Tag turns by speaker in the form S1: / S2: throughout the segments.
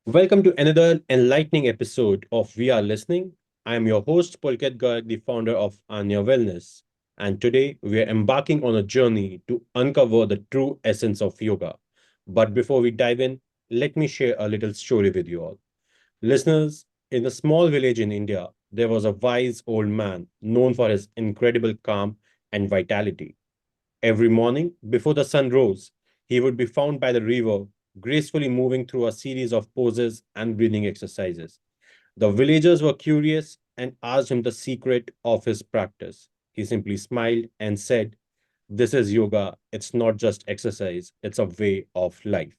S1: Welcome to another enlightening episode of We Are Listening. I am your host, Pulkit Garg, the founder of Aanya Wellness. And today we are embarking on a journey to uncover the true essence of yoga. But before we dive in, let me share a little story with you all. Listeners, in a small village in India, there was a wise old man known for his incredible calm and vitality. Every morning, before the sun rose, he would be found by the river, gracefully moving through a series of poses and breathing exercises. The villagers were curious and asked him the secret of his practice. He simply smiled and said, "This is yoga. It's not just exercise, it's a way of life."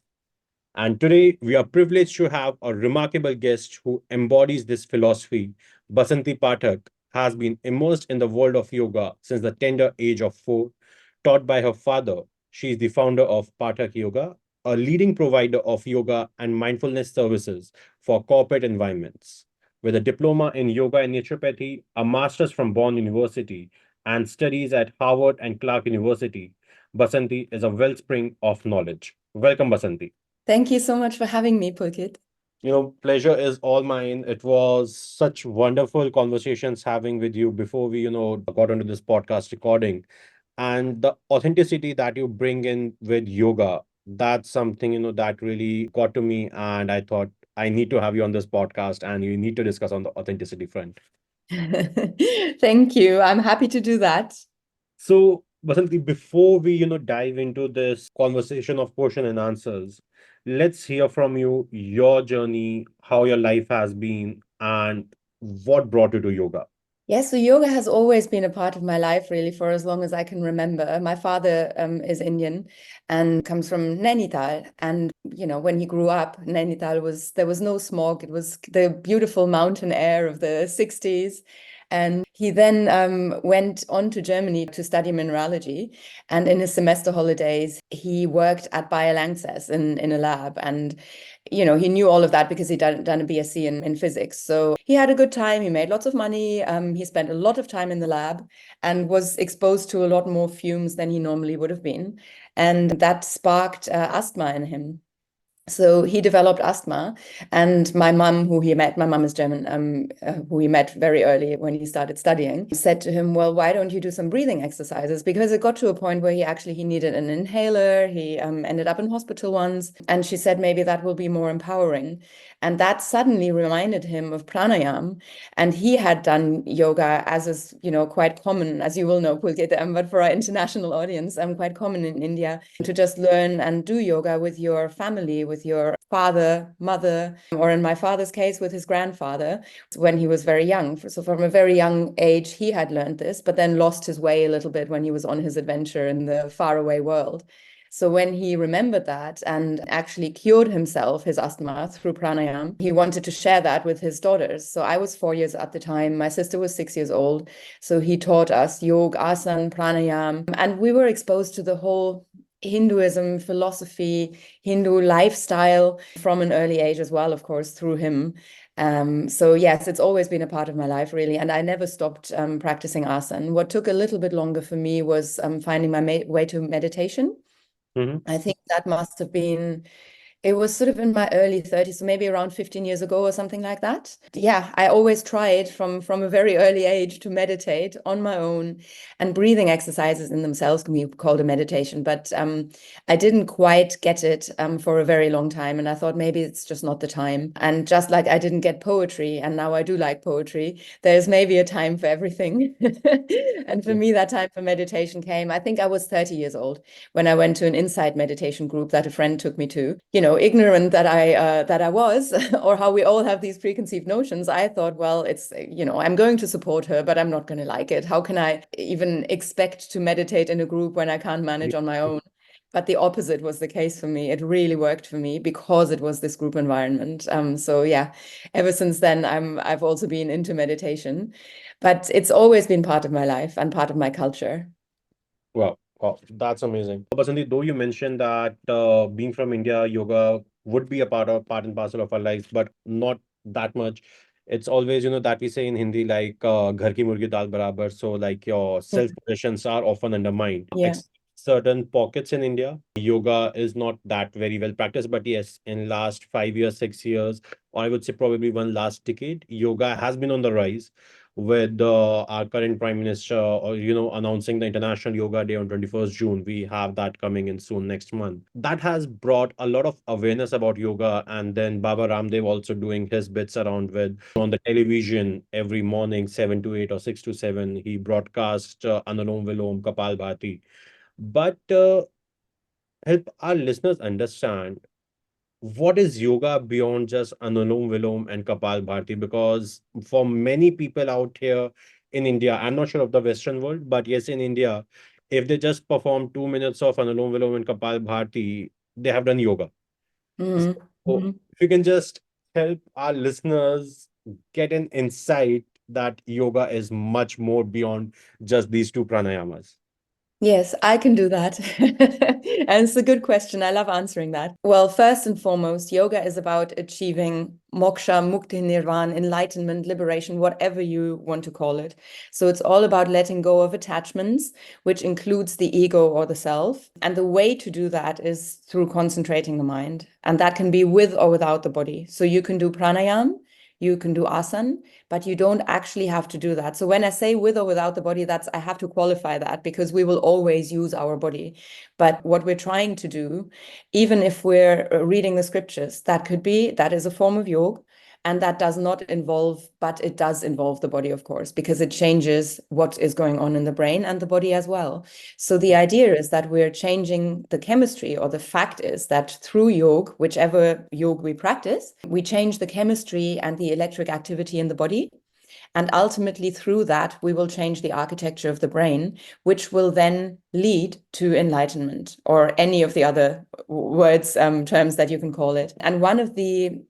S1: And today we are privileged to have a remarkable guest who embodies this philosophy. Basanti Pathak has been immersed in the world of yoga since the tender age of 4. Taught by her father, she is the founder of Pathak Yoga, a leading provider of yoga and mindfulness services for corporate environments. With a diploma in yoga and naturopathy, a master's from Bonn University, and studies at Harvard and Clark University, Basanti is a wellspring of knowledge. Welcome, Basanti.
S2: Thank you so much for having me, Pulkit.
S1: Pleasure is all mine. It was such wonderful conversations having with you before we got onto this podcast recording. And the authenticity that you bring in with yoga, that's something that really got to me. And I thought I need to have you on this podcast and you need to discuss on the authenticity front.
S2: Thank you. I'm happy to do that.
S1: So, Basanti, before we dive into this conversation of question and answers, let's hear from you your journey, how your life has been, and what brought you to yoga.
S2: Yes, so yoga has always been a part of my life, really, for as long as I can remember. My father is Indian and comes from Nainital. And, when he grew up, there was no smog. It was the beautiful mountain air of the 60s. And he then went on to Germany to study mineralogy. And in his semester holidays, he worked at Bayer Lanxess in a lab. And he knew all of that because he'd done a BSc in physics. So he had a good time. He made lots of money. He spent a lot of time in the lab and was exposed to a lot more fumes than he normally would have been. And that sparked asthma in him. So he developed asthma, and my mum is German, who he met very early when he started studying, said to him, "Well, why don't you do some breathing exercises?" Because it got to a point where he needed an inhaler. He ended up in hospital once, and she said maybe that will be more empowering, and that suddenly reminded him of pranayam, and he had done yoga as is quite common, as you will know, Pulkit, but for our international audience, quite common in India to just learn and do yoga with your family, with your father, mother, or in my father's case, with his grandfather when he was very young. So from a very young age, he had learned this, but then lost his way a little bit when he was on his adventure in the faraway world. So when he remembered that and actually cured himself, his asthma, through pranayam, he wanted to share that with his daughters. So I was 4 years at the time. My sister was 6 years old. So he taught us yoga, asana, pranayam, and we were exposed to the whole Hinduism, philosophy, Hindu lifestyle from an early age as well, of course, through him. So yes, it's always been a part of my life, really, and I never stopped practicing asana. What took a little bit longer for me was finding my way to meditation.
S1: Mhm.
S2: I think that must have been it was sort of in my early 30s, so maybe around 15 years ago or something like that. Yeah, I always tried from a very early age to meditate on my own, and breathing exercises in themselves can be called a meditation, but I didn't quite get it for a very long time, and I thought maybe it's just not the time. And just like I didn't get poetry, and now I do like poetry, there's maybe a time for everything. And for
S1: Yeah.
S2: me, that time for meditation came, I think I was 30 years old when I went to an insight meditation group that a friend took me to. Ignorant that I was, or how we all have these preconceived notions, I thought, well, I'm going to support her, but I'm not going to like it. How can I even expect to meditate in a group when I can't manage on my own? But the opposite was the case for me. It really worked for me because it was this group environment. So yeah, ever since then, I've also been into meditation, but it's always been part of my life and part of my culture.
S1: Wow, that's amazing. Basanti, though you mentioned that being from India, yoga would be a part and parcel of our lives, but not that much. It's always that we say in Hindi, like, ghar ki murgi dal barabar. So, like, your self-possessions are often undermined.
S2: Yeah.
S1: certain pockets in India. Yoga is not that very well practiced, but yes, in last 5 years, 6 years, or I would say probably one last decade, yoga has been on the rise with our current Prime Minister, or announcing the International Yoga Day on 21st June. We have that coming in soon next month. That has brought a lot of awareness about yoga, and then Baba Ramdev also doing his bits around with on the television every morning, 7 to 8 or 6 to 7. He broadcasts Anulom Vilom, Kapal Bhati, but help our listeners understand what is yoga beyond just Anulom Vilom and Kapal Bharti? Because for many people out here in India, I'm not sure of the Western world, but yes, in India, if they just perform 2 minutes of Anulom Vilom and Kapal Bharti, they have done yoga.
S2: Mhm.
S1: So
S2: Mhm.
S1: if you can just help our listeners get an insight that yoga is much more beyond just these two pranayamas.
S2: Yes, I can do that. And it's a good question. I love answering that. Well, first and foremost, yoga is about achieving moksha, mukti, nirvana, enlightenment, liberation, whatever you want to call it. So it's all about letting go of attachments, which includes the ego or the self. And the way to do that is through concentrating the mind. And that can be with or without the body. So you can do pranayam, you can do asana, but you don't actually have to do that. So when I say with or without the body, that's I have to qualify that because we will always use our body. But what we're trying to do, even if we're reading the scriptures, that is a form of yoga. And that does not involve, but it does involve the body, of course, because it changes what is going on in the brain and the body as well. So the idea is that we're changing the chemistry, or the fact is that through yoga, whichever yoga we practice, we change the chemistry and the electric activity in the body. And ultimately, through that, we will change the architecture of the brain, which will then lead to enlightenment, or any of the other words, terms that you can call it. And one of the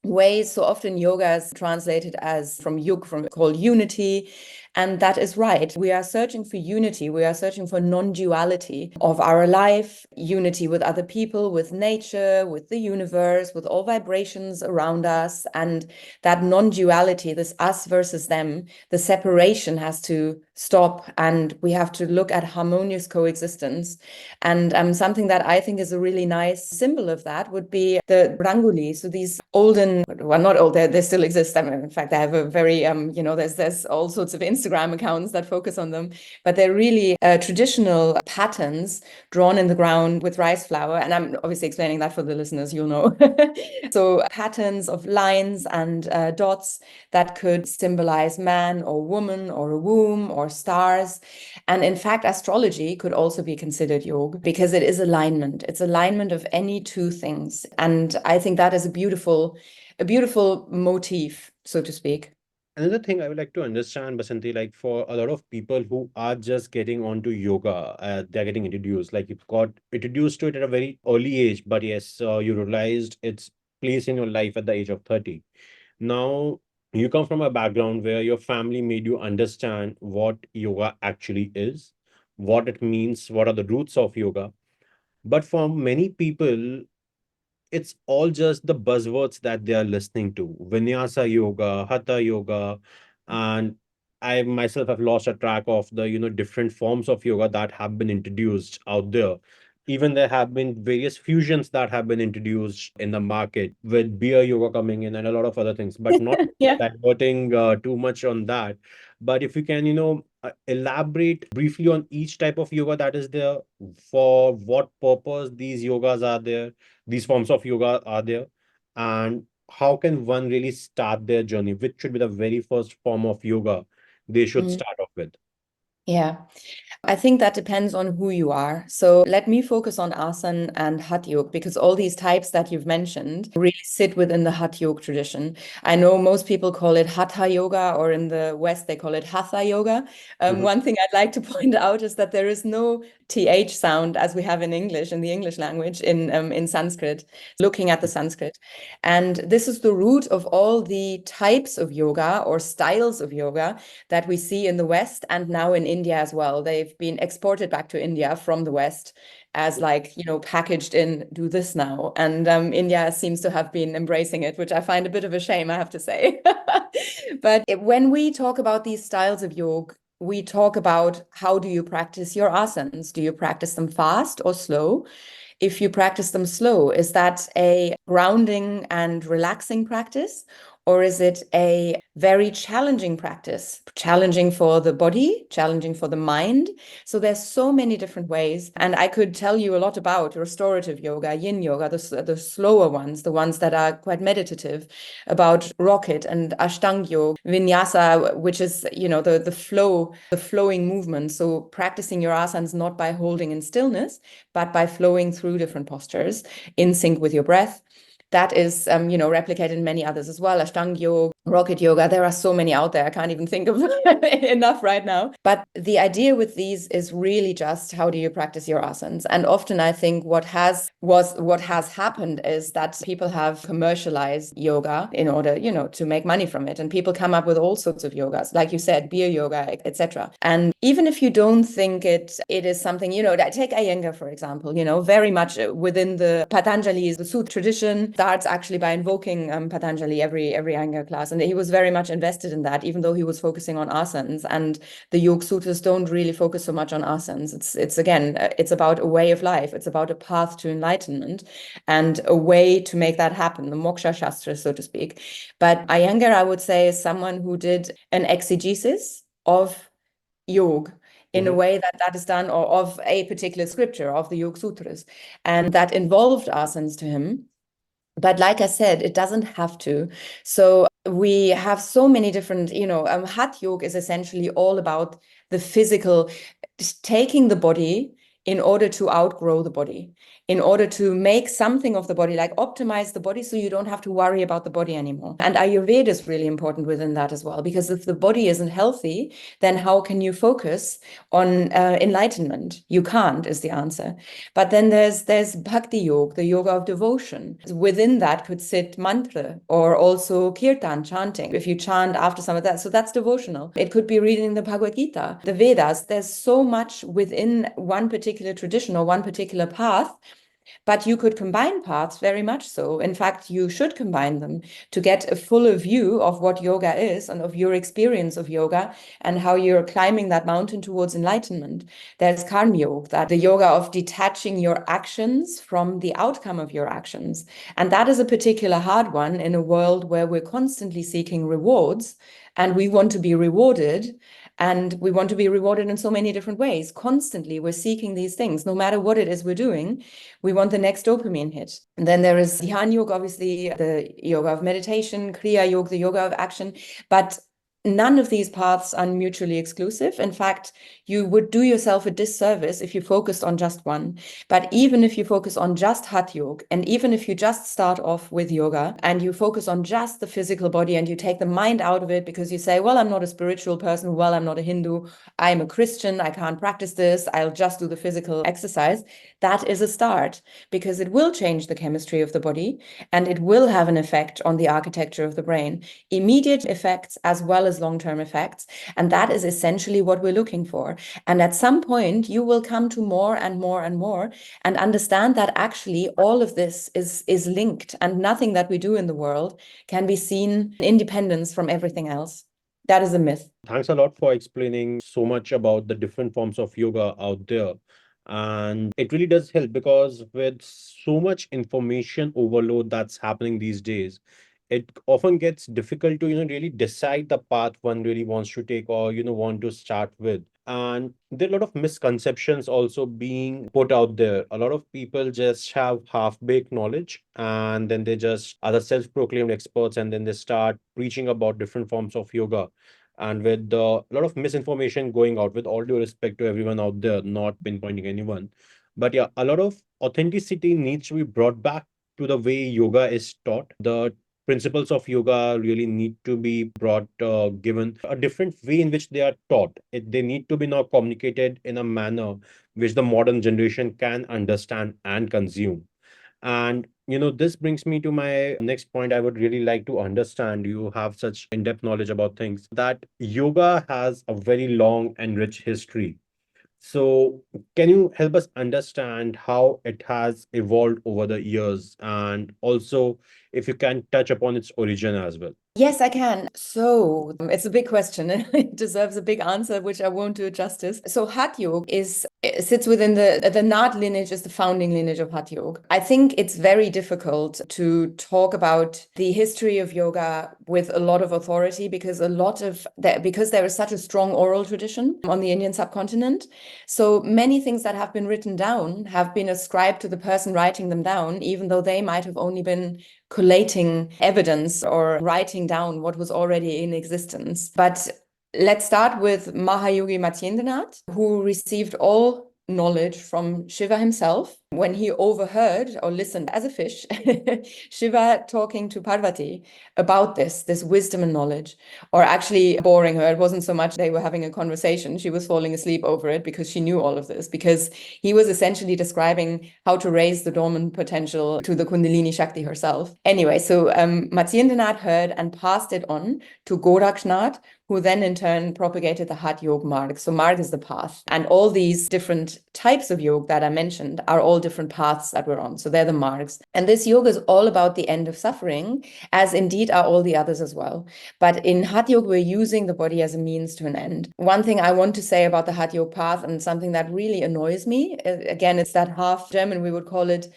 S2: ways, so often yoga is translated as from yug, from called unity, and that is right. We are searching for unity. We are searching for non-duality of our life, unity with other people, with nature, with the universe, with all vibrations around us. And that non-duality, this us versus them, the separation has to stop, and we have to look at harmonious coexistence. And something that I think is a really nice symbol of that would be the rangoli. So these olden, well, not old, they still exist. I mean, in fact, I have a very, there's all sorts of Instagram accounts that focus on them, but they're really traditional patterns drawn in the ground with rice flour. And I'm obviously explaining that for the listeners, you'll know. So patterns of lines and dots that could symbolize man or woman or a womb or stars. And in fact, astrology could also be considered yoga because it is alignment. It's alignment of any two things. And I think that is a beautiful motif, so to speak.
S1: Another thing I would like to understand, Basanti, like for a lot of people who are just getting onto yoga, they're getting introduced, like you got introduced to it at a very early age, but yes, you realized its place in your life at the age of 30. Now, you come from a background where your family made you understand what yoga actually is, what it means, what are the roots of yoga. But for many people, it's all just the buzzwords that they are listening to. Vinyasa yoga, hatha yoga, and I myself have lost a track of the different forms of yoga that have been introduced out there. Even there have been various fusions that have been introduced in the market with beer yoga coming in and a lot of other things, but not
S2: Yeah.
S1: diverting too much on that. But if you can, elaborate briefly on each type of yoga that is there, for what purpose these yogas are there, these forms of yoga are there, and how can one really start their journey? Which should be the very first form of yoga they should
S2: Mm.
S1: start off with?
S2: Yeah. I think that depends on who you are. So let me focus on asana and Hatha Yoga because all these types that you've mentioned really sit within the Hatha Yoga tradition. I know most people call it Hatha Yoga, or in the West they call it Hatha Yoga.
S1: Mhm.
S2: One thing I'd like to point out is that there is no th sound as we have in English, in the English language, in Sanskrit. Looking at the Sanskrit, and this is the root of all the types of yoga or styles of yoga that we see in the West and now in India as well. They've been exported back to India from the West as, like, packaged in, do this now. And India seems to have been embracing it, which I find a bit of a shame, I have to say. But when we talk about these styles of yoga, we talk about how do you practice your asanas? Do you practice them fast or slow? If you practice them slow, is that a grounding and relaxing practice? Or is it a very challenging practice, challenging for the body, challenging for the mind? So there's so many different ways. And I could tell you a lot about restorative yoga, yin yoga, the slower ones, the ones that are quite meditative, about rocket and ashtanga yoga, vinyasa, which is, the flow, the flowing movement. So practicing your asanas not by holding in stillness, but by flowing through different postures in sync with your breath. That is, replicated in many others as well. Ashtanga yoga, rocket yoga. There are so many out there. I can't even think of enough right now. But the idea with these is really just how do you practice your asanas? And often I think what has happened is that people have commercialized yoga in order, to make money from it. And people come up with all sorts of yogas, like you said, beer yoga, etc. And even if you don't think it is something, take Iyengar, for example, very much within the Patanjali, the Sutra tradition, starts actually by invoking Patanjali every Iyengar class. And he was very much invested in that, even though he was focusing on asanas. And the Yoga Sutras don't really focus so much on asanas. It's again, it's about a way of life. It's about a path to enlightenment and a way to make that happen, the Moksha Shastra, so to speak. But Iyengar, I would say, is someone who did an exegesis of yoga in a way that is done, or of a particular scripture of the Yoga Sutras, and that involved asanas to him. But like I said, it doesn't have to. So we have so many different, Hatha Yoga is essentially all about the physical, taking the body in order to outgrow the body, in order to make something of the body, like optimize the body so you don't have to worry about the body anymore. And Ayurveda is really important within that as well, because if the body isn't healthy, then how can you focus on enlightenment? You can't, is the answer. But then there's Bhakti Yoga, the yoga of devotion. Within that could sit mantra or also kirtan, chanting. If you chant after some of that, so that's devotional. It could be reading the Bhagavad Gita, the Vedas. There's so much within one particular tradition or one particular path. But you could combine paths very much so. In fact, you should combine them to get a fuller view of what yoga is and of your experience of yoga and how you're climbing that mountain towards enlightenment. There's karma yoga, that the yoga of detaching your actions from the outcome of your actions. And that is a particular hard one in a world where we're constantly seeking rewards and we want to be rewarded. And we want to be rewarded in so many different ways. Constantly, we're seeking these things. No matter what it is we're doing, we want the next dopamine hit. And then there is Dhyan Yoga, obviously, the yoga of meditation, Kriya Yoga, the yoga of action. But none of these paths are mutually exclusive. In fact, you would do yourself a disservice if you focused on just one. But even if you focus on just Hatha Yoga, and even if you just start off with yoga and you focus on just the physical body and you take the mind out of it because you say, well, I'm not a spiritual person, well, I'm not a Hindu, I'm a Christian, I can't practice this, I'll just do the physical exercise, that is a start, because it will change the chemistry of the body and it will have an effect on the architecture of the brain. Immediate effects as well as long-term effects. And that is essentially what we're looking for. And at some point, you will come to more and more and more and understand that actually all of this is linked, and nothing that we do in the world can be seen in independence from everything else. That is a myth.
S1: Thanks a lot for explaining so much about the different forms of yoga out there. And it really does help because with so much information overload that's happening these days, it often gets difficult to, really decide the path one really wants to take or, want to start with. And there are a lot of misconceptions also being put out there. A lot of people just have half-baked knowledge and then they just are the self-proclaimed experts and then they start preaching about different forms of yoga. And with a lot of misinformation going out, with all due respect to everyone out there, not pinpointing anyone. But yeah, a lot of authenticity needs to be brought back to the way yoga is taught. The principles of yoga really need to be brought, given a different way in which they are taught. They need to be now communicated in a manner which the modern generation can understand and consume. And this brings me to my next point. I would really like to understand, you have such in-depth knowledge about things, that yoga has a very long and rich history. So, can you help us understand how it has evolved over the years, and also if you can touch upon its origin as well?
S2: Yes, I can. So it's a big question and it deserves a big answer, which I won't do justice. So Hatha Yoga sits within the Nath lineage, is the founding lineage of Hatha Yoga. I think it's very difficult to talk about the history of yoga with a lot of authority because because there is such a strong oral tradition on the Indian subcontinent. So many things that have been written down have been ascribed to the person writing them down, even though they might have only been collating evidence or writing down what was already in existence. But let's start with Mahayogi Matsyendranath, who received all knowledge from Shiva himself when he overheard or listened as a fish Shiva talking to Parvati about this wisdom and knowledge, or actually boring her. It wasn't so much they were having a conversation, she was falling asleep over it because she knew all of this, because he was essentially describing how to raise the dormant potential to the Kundalini Shakti herself. Anyway, so Matsyendranath heard and passed it on to Gorakshnath, who then in turn propagated the Hatha Yoga Marg. So Marg is the path. And all these different types of yoga that I mentioned are all different paths that we're on. So they're the margs. And this yoga is all about the end of suffering, as indeed are all the others as well. But in Hatha Yoga, we're using the body as a means to an end. One thing I want to say about the Hatha Yoga path, and something that really annoys me, again, it's that half German, we would call it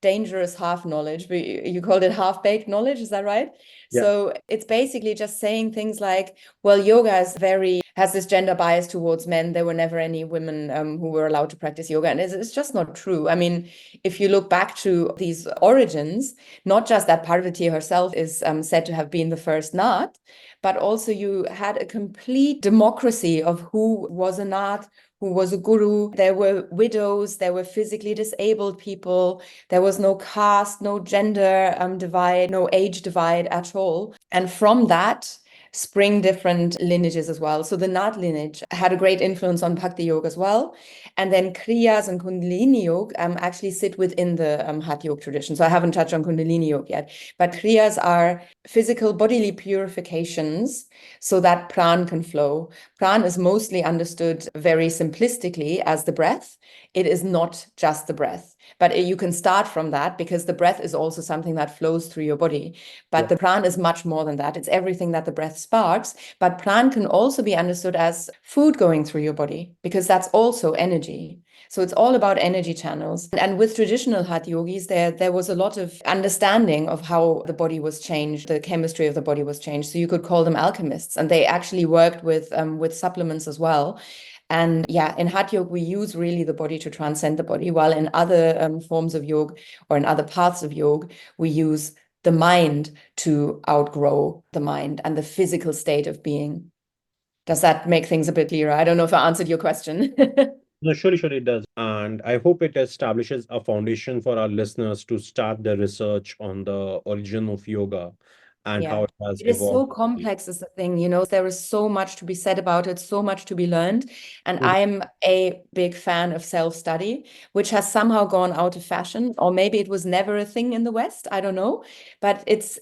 S2: dangerous half knowledge. You called it half-baked knowledge, is that right?
S1: Yeah.
S2: So it's basically just saying things like, well, yoga has this gender bias towards men. There were never any women who were allowed to practice yoga. And it's just not true. I mean, if you look back to these origins, not just that Parvati herself is said to have been the first Nath, but also you had a complete democracy of who was a Nath, who was a guru. There were widows, there were physically disabled people. There was no caste, no gender divide, no age divide at all. And from that spring different lineages as well. So the Nath lineage had a great influence on Bhakti Yoga as well. And then Kriyas and Kundalini Yoga actually sit within the Hatha Yoga tradition. So I haven't touched on Kundalini Yoga yet, but Kriyas are physical bodily purifications so that pran can flow. Pran is mostly understood very simplistically as the breath. It is not just the breath, but you can start from that because the breath is also something that flows through your body. But the pran is much more than that. It's everything that the breath sparks. But pran can also be understood as food going through your body because that's also energy. So it's all about energy channels. And with traditional Hatha yogis, there was a lot of understanding of how the body was changed, the chemistry of the body was changed. So you could call them alchemists, and they actually worked with supplements as well. And yeah, in Hatha Yoga, we use really the body to transcend the body, while in other forms of yoga or in other paths of yoga, we use the mind to outgrow the mind and the physical state of being. Does that make things a bit clearer? I don't know if I answered your question.
S1: No, surely it does. And I hope it establishes a foundation for our listeners to start their research on the origin of yoga and
S2: Yeah,
S1: how it has
S2: it is
S1: evolved.
S2: so complex is the thing, there is so much to be said about it, so much to be learned. And
S1: Mhm.
S2: I'm a big fan of self-study, which has somehow gone out of fashion, or maybe it was never a thing in the West, I don't know. But it's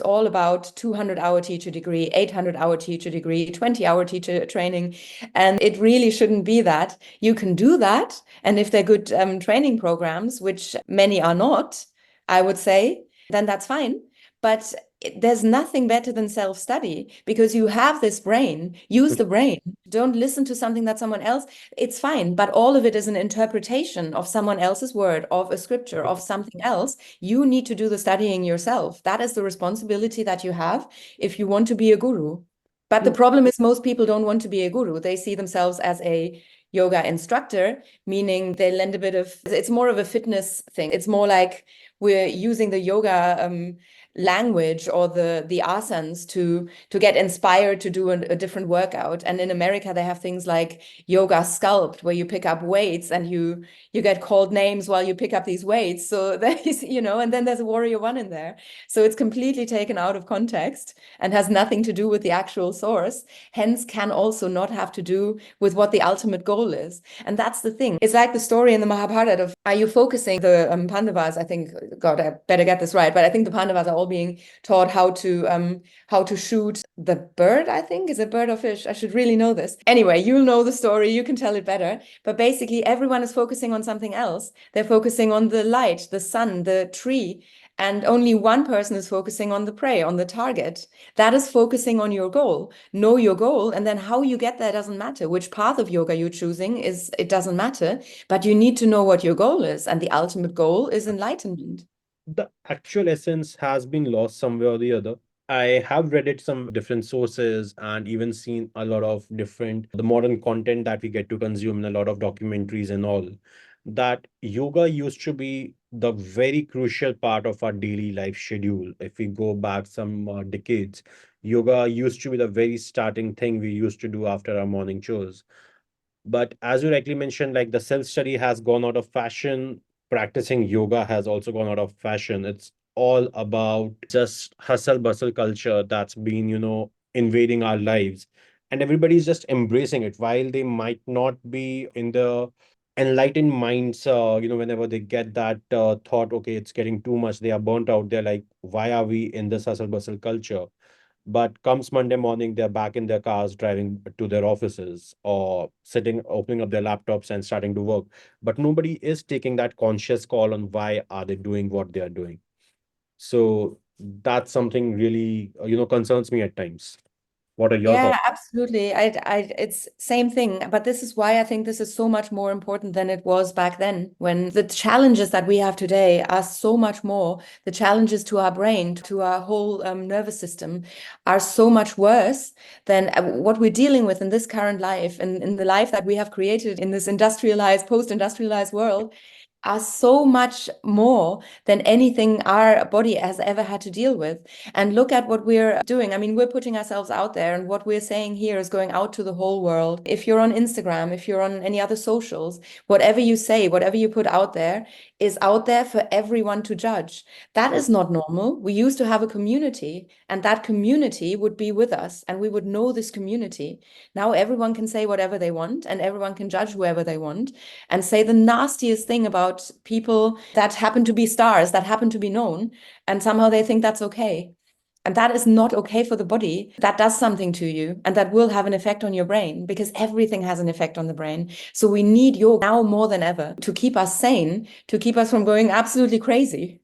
S2: all about 200-hour teacher degree, 800-hour teacher degree, 20-hour teacher training. And it really shouldn't be that. You can do that. And if they're good training programs, which many are not, I would say, then that's fine. But there's nothing better than self-study because you have this brain. Use the brain. Don't listen to something that someone else, it's fine, but all of it is an interpretation of someone else's word, of a scripture, of something else. You need to do the studying yourself. That is the responsibility that you have if you want to be a guru. But the problem is most people don't want to be a guru. They see themselves as a yoga instructor, meaning they lend a bit of, it's more of a fitness thing. It's more like we're using the yoga language or the asanas to get inspired to do a different workout. And in America, they have things like yoga sculpt, where you pick up weights and you get called names while you pick up these weights. So there's, and then there's a warrior one in there. So it's completely taken out of context and has nothing to do with the actual source. Hence, can also not have to do with what the ultimate goal is. And that's the thing. It's like the story in the Mahabharata of Are you focusing the Pandavas? I think, God, I better get this right, but I think the Pandavas are all being taught how to shoot the bird. I think is it bird or fish? I should really know this. Anyway, you'll know the story. You can tell it better. But basically, everyone is focusing on something else. They're focusing on the light, the sun, the tree, and only one person is focusing on the prey, on the target. That is focusing on your goal. Know your goal, and then how you get there doesn't matter. Which path of yoga you're choosing is it doesn't matter, but you need to know what your goal is, and the ultimate goal is enlightenment.
S1: The actual essence has been lost somewhere or the other. I have read it some different sources and even seen a lot of different the modern content that we get to consume in a lot of documentaries and all. That yoga used to be the very crucial part of our daily life schedule. If we go back some decades, yoga used to be the very starting thing we used to do after our morning chores. But as you rightly mentioned, like the self study has gone out of fashion, practicing yoga has also gone out of fashion. It's all about just hustle bustle culture that's been, invading our lives. And everybody's just embracing it while they might not be in the enlightened minds. Whenever they get that thought, okay, it's getting too much, they are burnt out. They're like, why are we in this hustle bustle culture? But comes Monday morning, they're back in their cars driving to their offices or sitting, opening up their laptops and starting to work. But nobody is taking that conscious call on why are they doing what they are doing. So that's something really, concerns me at times. What are your
S2: Yeah,
S1: thoughts?
S2: absolutely. It's same thing, but this is why I think this is so much more important than it was back then, when the challenges that we have today are so much more. The challenges to our brain, to our whole nervous system, are so much worse than what we're dealing with in this current life and in the life that we have created in this industrialized, post-industrialized world are so much more than anything our body has ever had to deal with. And look at what we're doing. I mean, we're putting ourselves out there, and what we're saying here is going out to the whole world. If you're on Instagram, if you're on any other socials, whatever you say, whatever you put out there is out there for everyone to judge. That is not normal. We used to have a community, and that community would be with us, and we would know this community. Now everyone can say whatever they want, and everyone can judge whoever they want and say the nastiest thing about people that happen to be stars, that happen to be known, and somehow they think that's okay. And that is not okay for the body. That does something to you, and that will have an effect on your brain, because everything has an effect on the brain. So we need yoga now more than ever to keep us sane, to keep us from going absolutely crazy.